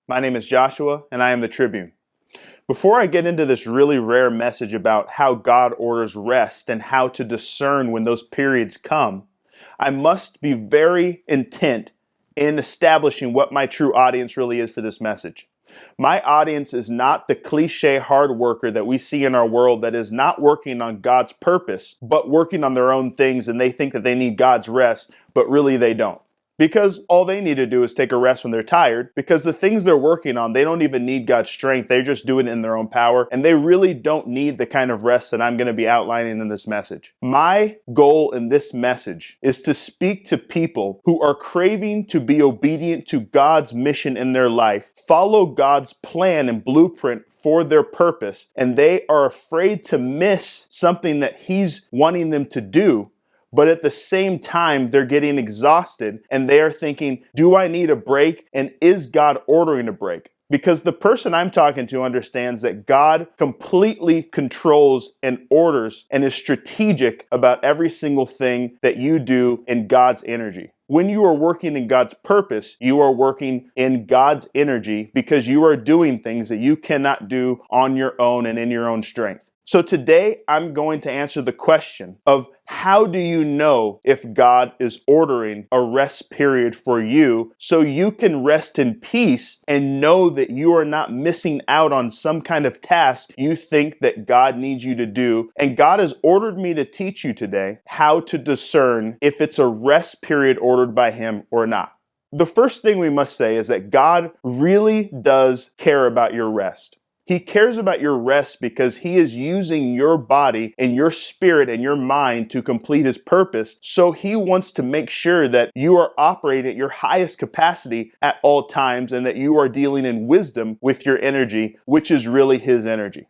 My name is Joshua, and I am the Tribune. Before I get into this really rare message about how God orders rest and how to discern when those periods come, I must be very intent in establishing what my true audience really is for this message. My audience is not the cliche hard worker that we see in our world that is not working on God's purpose, but working on their own things, and they think that they need God's rest, but really they don't. Because all they need to do is take a rest when they're tired, because the things they're working on, they don't even need God's strength. They're just doing it in their own power, and they really don't need the kind of rest that I'm going to be outlining in this message. My goal in this message is to speak to people who are craving to be obedient to God's mission in their life, follow God's plan and blueprint for their purpose, and they are afraid to miss something that He's wanting them to do. But at the same time, they're getting exhausted and they are thinking, do I need a break? And is God ordering a break? Because the person I'm talking to understands that God completely controls and orders and is strategic about every single thing that you do in God's energy. When you are working in God's purpose, you are working in God's energy because you are doing things that you cannot do on your own and in your own strength. So today I'm going to answer the question of how do you know if God is ordering a rest period for you so you can rest in peace and know that you are not missing out on some kind of task you think that God needs you to do. And God has ordered me to teach you today how to discern if it's a rest period ordered by Him or not. The first thing we must say is that God really does care about your rest. He cares about your rest because He is using your body and your spirit and your mind to complete His purpose. So He wants to make sure that you are operating at your highest capacity at all times and that you are dealing in wisdom with your energy, which is really His energy.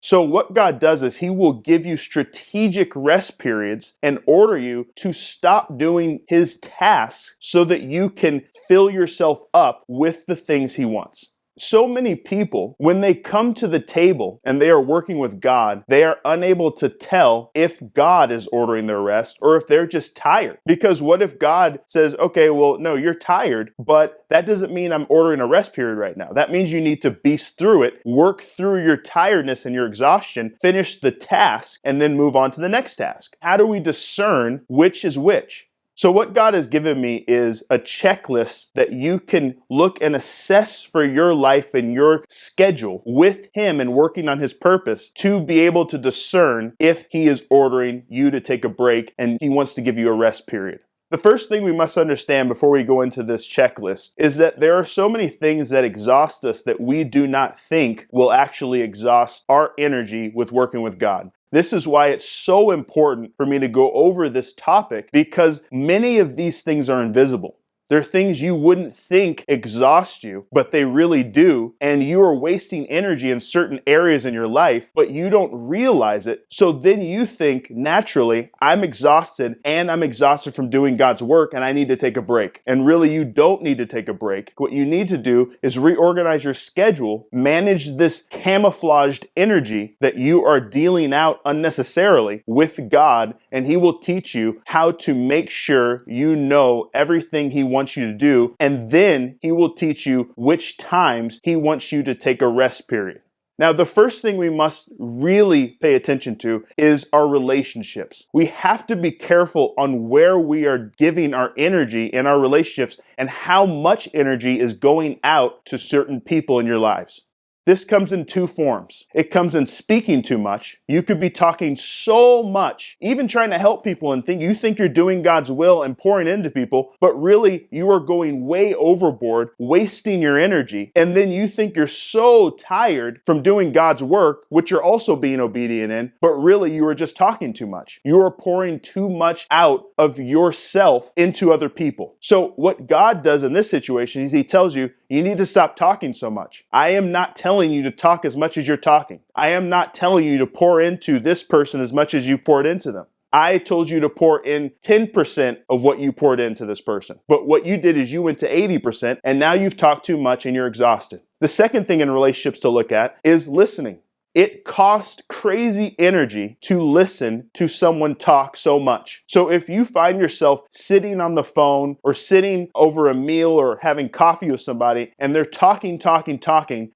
So what God does is He will give you strategic rest periods and order you to stop doing His tasks so that you can fill yourself up with the things He wants. So many people, when they come to the table and they are working with God, they are unable to tell if God is ordering their rest or if they're just tired. Because what if God says, okay, well, no, you're tired, but that doesn't mean I'm ordering a rest period right now. That means you need to beast through it, work through your tiredness and your exhaustion, finish the task, and then move on to the next task. How do we discern which is which? So what God has given me is a checklist that you can look and assess for your life and your schedule with Him and working on His purpose to be able to discern if He is ordering you to take a break and He wants to give you a rest period. The first thing we must understand before we go into this checklist is that there are so many things that exhaust us that we do not think will actually exhaust our energy with working with God. This is why it's so important for me to go over this topic because many of these things are invisible. They're things you wouldn't think exhaust you, but they really do. And you are wasting energy in certain areas in your life, but you don't realize it. So then you think naturally, I'm exhausted and I'm exhausted from doing God's work and I need to take a break. And really you don't need to take a break. What you need to do is reorganize your schedule, manage this camouflaged energy that you are dealing out unnecessarily with God, and He will teach you how to make sure you know everything He wants you to do, and then He will teach you which times He wants you to take a rest period. Now, the first thing we must really pay attention to is our relationships. We have to be careful on where we are giving our energy in our relationships and how much energy is going out to certain people in your lives. This comes in two forms. It comes in speaking too much. You could be talking so much, even trying to help people and you think you're doing God's will and pouring into people, but really you are going way overboard, wasting your energy. And then you think you're so tired from doing God's work, which you're also being obedient in, but really you are just talking too much. You are pouring too much out of yourself into other people. So what God does in this situation is He tells you, you need to stop talking so much. I am not telling you to talk as much as you're talking. I am not telling you to pour into this person as much as you poured into them. I told you to pour in 10% of what you poured into this person. But what you did is you went to 80% and now you've talked too much and you're exhausted. The second thing in relationships to look at is listening. It costs crazy energy to listen to someone talk so much. So if you find yourself sitting on the phone or sitting over a meal or having coffee with somebody and they're talking,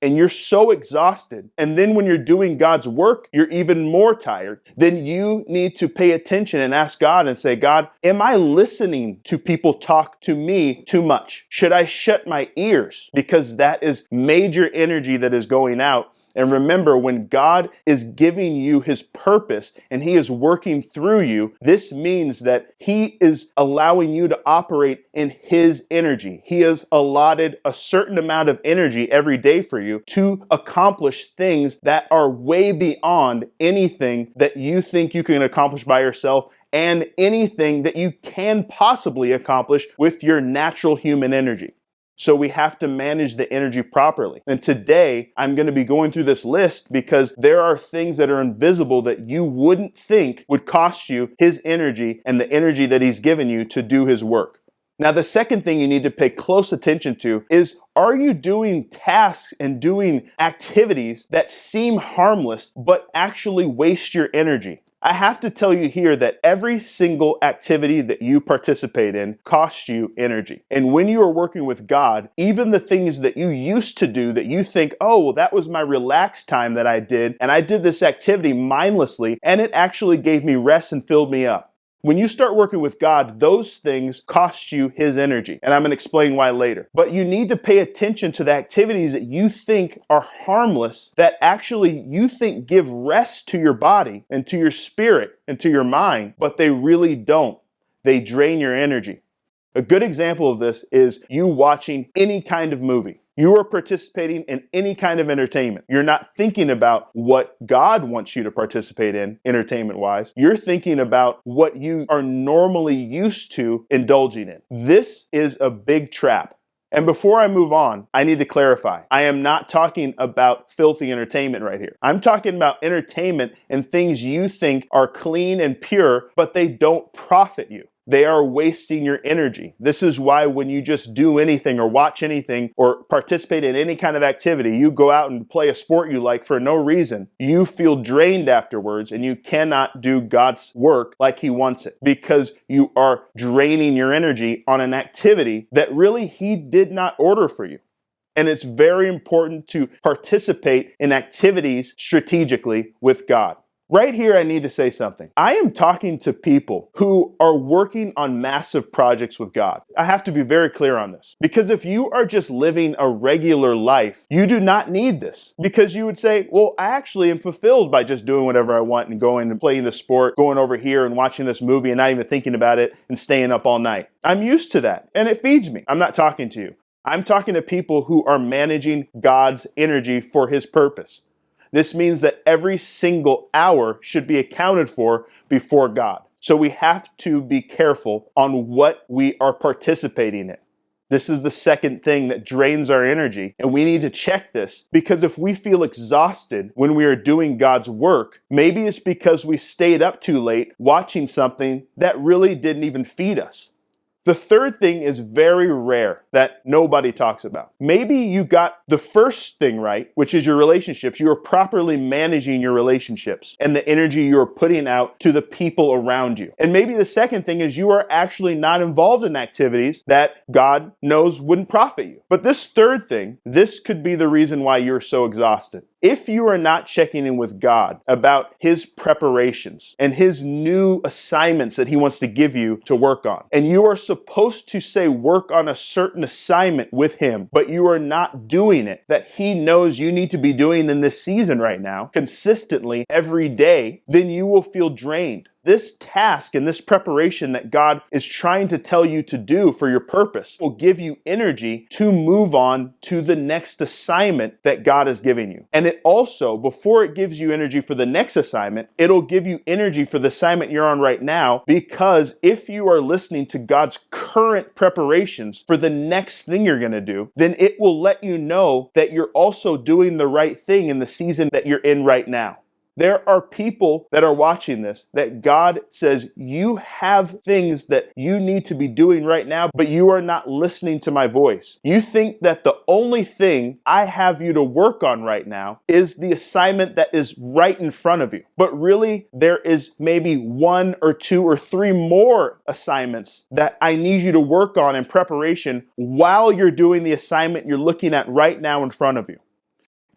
and you're so exhausted, and then when you're doing God's work, you're even more tired, then you need to pay attention and ask God and say, God, am I listening to people talk to me too much? Should I shut my ears? Because that is major energy that is going out. And remember, when God is giving you his purpose and he is working through you, this means that he is allowing you to operate in his energy. He has allotted a certain amount of energy every day for you to accomplish things that are way beyond anything that you think you can accomplish by yourself and anything that you can possibly accomplish with your natural human energy. So we have to manage the energy properly. And today, I'm going to be going through this list because there are things that are invisible that you wouldn't think would cost you his energy and the energy that he's given you to do his work. Now, the second thing you need to pay close attention to is, are you doing tasks and doing activities that seem harmless but actually waste your energy? I have to tell you here that every single activity that you participate in costs you energy. And when you are working with God, even the things that you used to do that you think, oh, well, that was my relaxed time that I did, and I did this activity mindlessly, and it actually gave me rest and filled me up. When you start working with God, those things cost you his energy. And I'm going to explain why later. But you need to pay attention to the activities that you think are harmless, that actually you think give rest to your body and to your spirit and to your mind, but they really don't. They drain your energy. A good example of this is you watching any kind of movie. You are participating in any kind of entertainment. You're not thinking about what God wants you to participate in, entertainment-wise. You're thinking about what you are normally used to indulging in. This is a big trap. And before I move on, I need to clarify. I am not talking about filthy entertainment right here. I'm talking about entertainment and things you think are clean and pure, but they don't profit you. They are wasting your energy. This is why when you just do anything or watch anything or participate in any kind of activity, you go out and play a sport you like for no reason, you feel drained afterwards and you cannot do God's work like he wants it because you are draining your energy on an activity that really he did not order for you. And it's very important to participate in activities strategically with God. Right here, I need to say something. I am talking to people who are working on massive projects with God. I have to be very clear on this. Because if you are just living a regular life, you do not need this. Because you would say, well, I actually am fulfilled by just doing whatever I want and going and playing the sport, going over here and watching this movie and not even thinking about it and staying up all night. I'm used to that and it feeds me. I'm not talking to you. I'm talking to people who are managing God's energy for his purpose. This means that every single hour should be accounted for before God. So we have to be careful on what we are participating in. This is the second thing that drains our energy, and we need to check this because if we feel exhausted when we are doing God's work, maybe it's because we stayed up too late watching something that really didn't even feed us. The third thing is very rare that nobody talks about. Maybe you got the first thing right, which is your relationships. You are properly managing your relationships and the energy you are putting out to the people around you. And maybe the second thing is you are actually not involved in activities that God knows wouldn't profit you. But this third thing, this could be the reason why you're so exhausted. If you are not checking in with God about his preparations and his new assignments that he wants to give you to work on, and you are supposed to say work on a certain assignment with him, but you are not doing it, that he knows you need to be doing in this season right now, consistently every day, then you will feel drained. This task and this preparation that God is trying to tell you to do for your purpose will give you energy to move on to the next assignment that God is giving you. And it also, before it gives you energy for the next assignment, it'll give you energy for the assignment you're on right now, because if you are listening to God's current preparations for the next thing you're going to do, then it will let you know that you're also doing the right thing in the season that you're in right now. There are people that are watching this that God says, you have things that you need to be doing right now, but you are not listening to my voice. You think that the only thing I have you to work on right now is the assignment that is right in front of you. But really, there is maybe 1 or 2 or 3 more assignments that I need you to work on in preparation while you're doing the assignment you're looking at right now in front of you.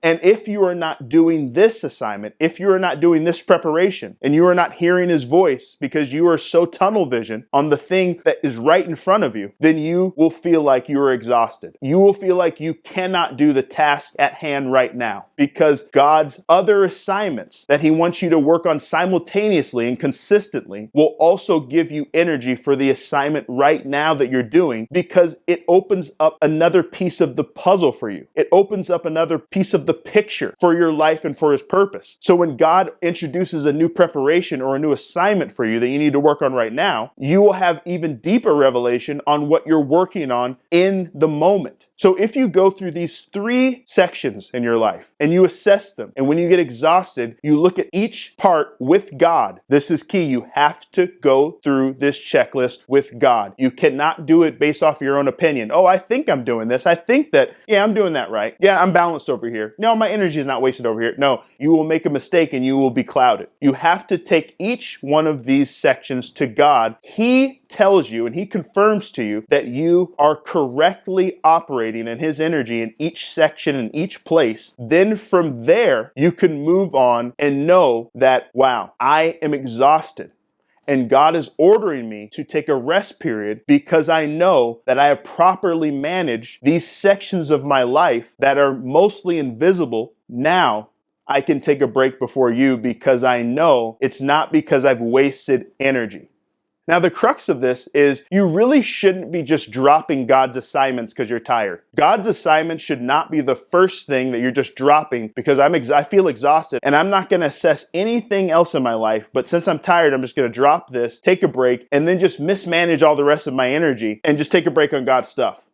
And if you are not doing this assignment, if you are not doing this preparation, and you are not hearing his voice because you are so tunnel vision on the thing that is right in front of you, then you will feel like you are exhausted. You will feel like you cannot do the task at hand right now because God's other assignments that he wants you to work on simultaneously and consistently will also give you energy for the assignment right now that you're doing, because it opens up another piece of the puzzle for you. It opens up another piece of the picture for your life and for his purpose. So when God introduces a new preparation or a new assignment for you that you need to work on right now, you will have even deeper revelation on what you're working on in the moment. So if you go through these 3 sections in your life and you assess them, and when you get exhausted, you look at each part with God. This is key. You have to go through this checklist with God. You cannot do it based off your own opinion. Oh, I think I'm doing this. I think that, yeah, I'm doing that right. Yeah, I'm balanced over here. No, my energy is not wasted over here. No, you will make a mistake and you will be clouded. You have to take each one of these sections to God. He tells you and he confirms to you that you are correctly operating in his energy in each section, in each place. Then from there, you can move on and know that, wow, I am exhausted. And God is ordering me to take a rest period because I know that I have properly managed these sections of my life that are mostly invisible. Now I can take a break before you because I know it's not because I've wasted energy. Now, the crux of this is you really shouldn't be just dropping God's assignments because you're tired. God's assignment should not be the first thing that you're just dropping because I feel exhausted and I'm not going to assess anything else in my life. But since I'm tired, I'm just going to drop this, take a break, and then just mismanage all the rest of my energy and just take a break on God's stuff.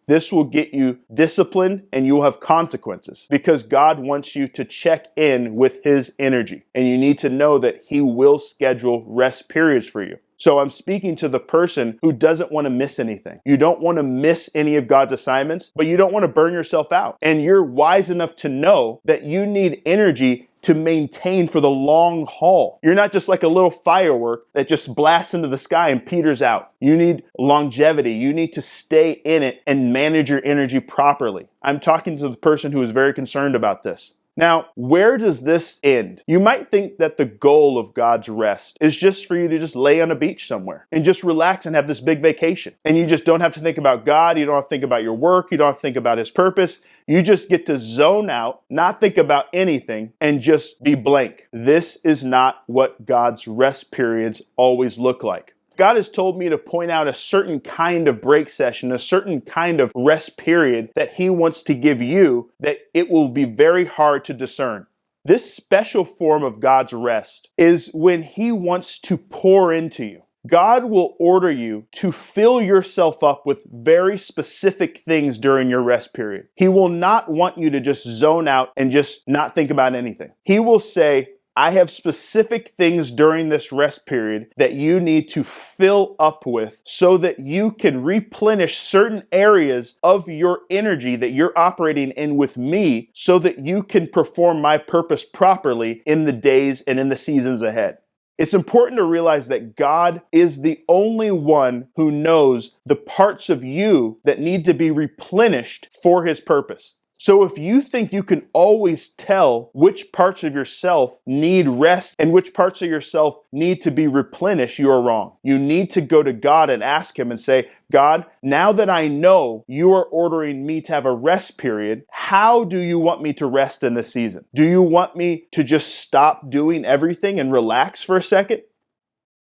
This will get you disciplined and you will have consequences because God wants you to check in with his energy. And you need to know that he will schedule rest periods for you. So I'm speaking to the person who doesn't want to miss anything. You don't want to miss any of God's assignments, but you don't want to burn yourself out. And you're wise enough to know that you need energy to maintain for the long haul. You're not just like a little firework that just blasts into the sky and peters out. You need longevity. You need to stay in it and manage your energy properly. I'm talking to the person who is very concerned about this. Now, where does this end? You might think that the goal of God's rest is just for you to just lay on a beach somewhere and just relax and have this big vacation. And you just don't have to think about God. You don't have to think about your work. You don't have to think about his purpose. You just get to zone out, not think about anything, and just be blank. This is not what God's rest periods always look like. God has told me to point out a certain kind of break session, a certain kind of rest period that he wants to give you that it will be very hard to discern. This special form of God's rest is when he wants to pour into you. God will order you to fill yourself up with very specific things during your rest period. He will not want you to just zone out and just not think about anything. He will say, I have specific things during this rest period that you need to fill up with so that you can replenish certain areas of your energy that you're operating in with me so that you can perform my purpose properly in the days and in the seasons ahead. It's important to realize that God is the only one who knows the parts of you that need to be replenished for his purpose. So if you think you can always tell which parts of yourself need rest and which parts of yourself need to be replenished, you are wrong. You need to go to God and ask him and say, God, now that I know you are ordering me to have a rest period, how do you want me to rest in this season? Do you want me to just stop doing everything and relax for a second?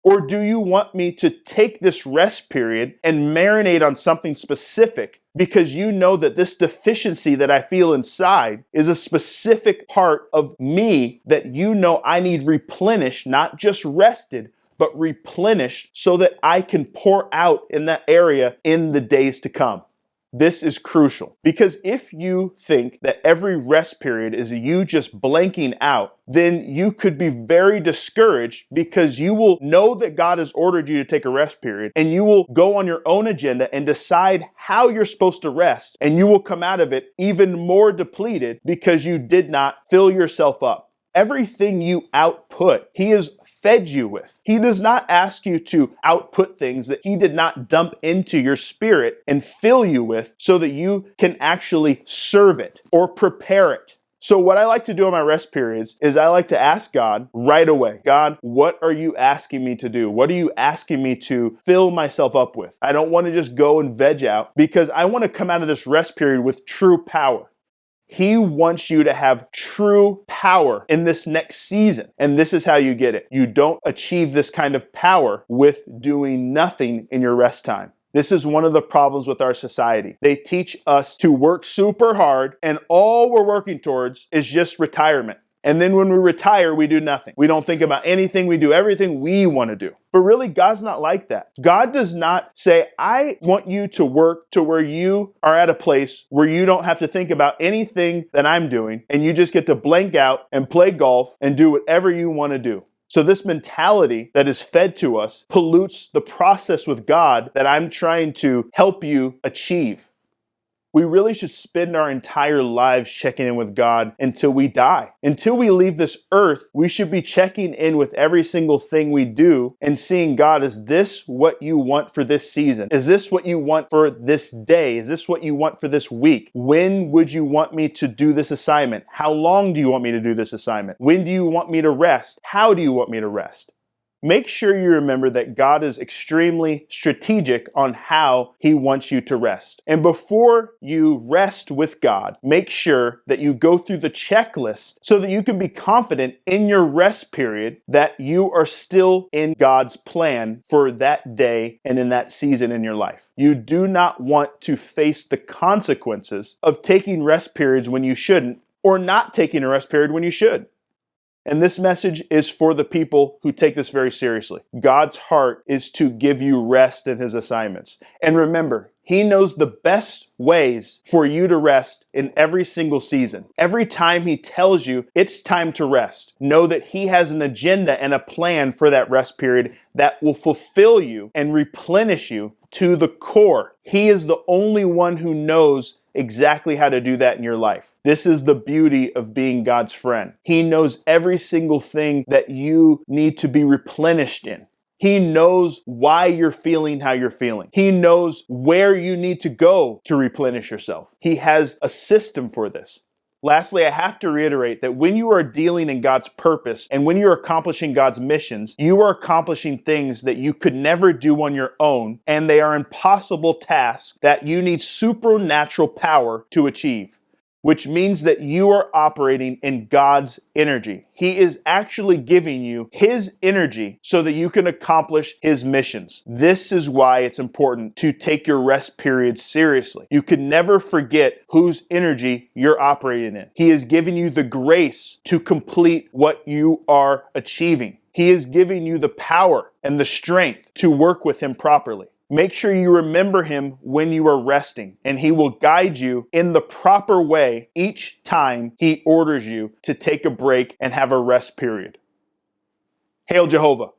Or do you want me to take this rest period and marinate on something specific because you know that this deficiency that I feel inside is a specific part of me that you know I need replenished, not just rested, but replenished so that I can pour out in that area in the days to come? This is crucial because if you think that every rest period is you just blanking out, then you could be very discouraged because you will know that God has ordered you to take a rest period and you will go on your own agenda and decide how you're supposed to rest, and you will come out of it even more depleted because you did not fill yourself up. Everything you output, He has fed you with. He does not ask you to output things that He did not dump into your spirit and fill you with so that you can actually serve it or prepare it. So what I like to do in my rest periods is I like to ask God right away, God, what are you asking me to do? What are you asking me to fill myself up with? I don't want to just go and veg out because I want to come out of this rest period with true power. He wants you to have true power in this next season. And this is how you get it. You don't achieve this kind of power with doing nothing in your rest time. This is one of the problems with our society. They teach us to work super hard and all we're working towards is just retirement. And then when we retire, we do nothing. We don't think about anything. We do everything we want to do. But really, God's not like that. God does not say, I want you to work to where you are at a place where you don't have to think about anything that I'm doing and you just get to blank out and play golf and do whatever you want to do. So this mentality that is fed to us pollutes the process with God that I'm trying to help you achieve. We really should spend our entire lives checking in with God until we die. Until we leave this earth, we should be checking in with every single thing we do and seeing, God, is this what you want for this season? Is this what you want for this day? Is this what you want for this week? When would you want me to do this assignment? How long do you want me to do this assignment? When do you want me to rest? How do you want me to rest? Make sure you remember that God is extremely strategic on how He wants you to rest. And before you rest with God, make sure that you go through the checklist so that you can be confident in your rest period that you are still in God's plan for that day and in that season in your life. You do not want to face the consequences of taking rest periods when you shouldn't, or not taking a rest period when you should. And this message is for the people who take this very seriously. God's heart is to give you rest in His assignments. And remember, He knows the best ways for you to rest in every single season. Every time He tells you it's time to rest, know that He has an agenda and a plan for that rest period that will fulfill you and replenish you to the core. He is the only one who knows exactly how to do that in your life. This is the beauty of being God's friend. He knows every single thing that you need to be replenished in. He knows why you're feeling how you're feeling. He knows where you need to go to replenish yourself. He has a system for this. Lastly, I have to reiterate that when you are dealing in God's purpose and when you're accomplishing God's missions, you are accomplishing things that you could never do on your own, and they are impossible tasks that you need supernatural power to achieve, which means that you are operating in God's energy. He is actually giving you His energy so that you can accomplish His missions. This is why it's important to take your rest periods seriously. You can never forget whose energy you're operating in. He is giving you the grace to complete what you are achieving. He is giving you the power and the strength to work with Him properly. Make sure you remember Him when you are resting, and He will guide you in the proper way each time He orders you to take a break and have a rest period. Hail Jehovah!